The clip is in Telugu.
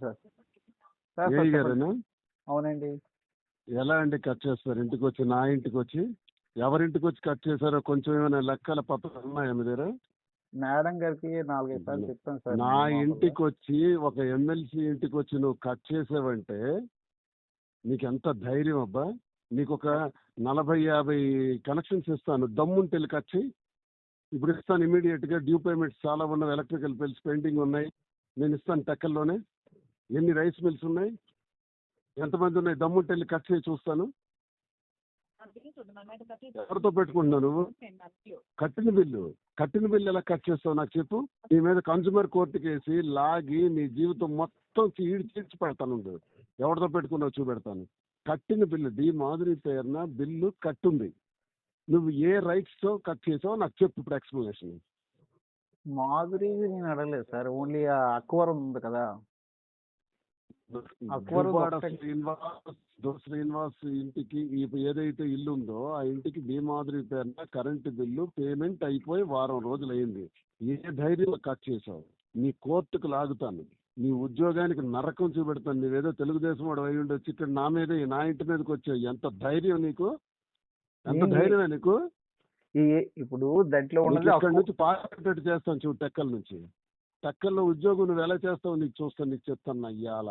సార్. సార్ ఏ సార్ చెప్పండి. గారేనా? అవునండి. ఎలా అండి కట్ చేస్తారు? ఇంటికి వచ్చి, నా ఇంటికి వచ్చి ఎవరింటికి వచ్చి కట్ చేశారో కొంచెం ఏమైనా లెక్కల పత్రాలు ఉన్నాయా మీ దగ్గర? మేడం గారికి 4, 5 సార్లు చెప్పాను సార్ నా నేను మామూలుగా. ఇంటికి వచ్చి ఒక ఎమ్మెల్సీ ఇంటికి వచ్చి నువ్వు కట్ చేసావంటే నీకు ఎంత ధైర్యం అబ్బా? నీకు ఒక 40-50 కనెక్షన్స్ ఇస్తాను, దమ్ముంటే వెళ్ళి కట్ చేయి. ఇప్పుడు ఇస్తాను ఇమీడియట్ గా. డ్యూ పేమెంట్స్ చాలా ఉన్నాయి, ఎలక్ట్రికల్ బిల్స్ పెండింగ్ ఉన్నాయి, నేను ఇస్తాను టెక్కల్లోనే. ఎన్ని రైస్ మిల్స్ ఉన్నాయి, ఎంతమంది ఉన్నాయి, దమ్ముంటే వెళ్ళి కట్ చేయి చూస్తాను. ఎవరితో పెట్టుకుంటున్నావు నువ్వు? కట్టిన బిల్లు ఎలా కట్ చేస్తావు నాకు చెప్పు. నీ మీద కన్జ్యూమర్ కోర్టుకి వేసి లాగి నీ జీవితం మొత్తం చీడ్చి పెడతాను. ఎవరితో పెట్టుకున్నావు చూపెడతాను. కట్టిన బిల్లు డి మాధురి పేరున బిల్లు కట్టుంది. నువ్వు ఏ రైట్స్ తో కట్ చేసావో నాకు చెప్పు ఇప్పుడు ఎక్స్ప్లెనేషన్. మాధురి నేను అడగలేదు సార్. ఓన్లీ ఆ అక్వరం ఉంది కదా, దువ్వాడ శ్రీనివాస్ ఇంటికి ఏదైతే ఇల్లు ఉందో ఆ ఇంటికి డి మాధురి పేరున కరెంటు బిల్లు పేమెంట్ అయిపోయి వారం రోజులు అయింది. ఏ ధైర్యం కట్ చేసావు? నీ కోర్టుకు లాగుతాను, నీ ఉద్యోగానికి నరకం చూపెడతాను. నీవేదో తెలుగుదేశం వాడు అయి ఉండొచ్చి ఇక్కడ నా మీద, నా ఇంటి మీదకి వచ్చావు. ఎంత ధైర్యం నీకు? ఎంత ధైర్యమే నీకు? ఇప్పుడు దాంట్లో ఇక్కడ నుంచి పార్టీ చేస్తాను చూడు. టెక్కల నుంచి, టెక్కల్లో ఉద్యోగం నువ్వు ఎలా చేస్తావు నీకు చూస్తాను, నీకు చెప్తాను అయ్యాల.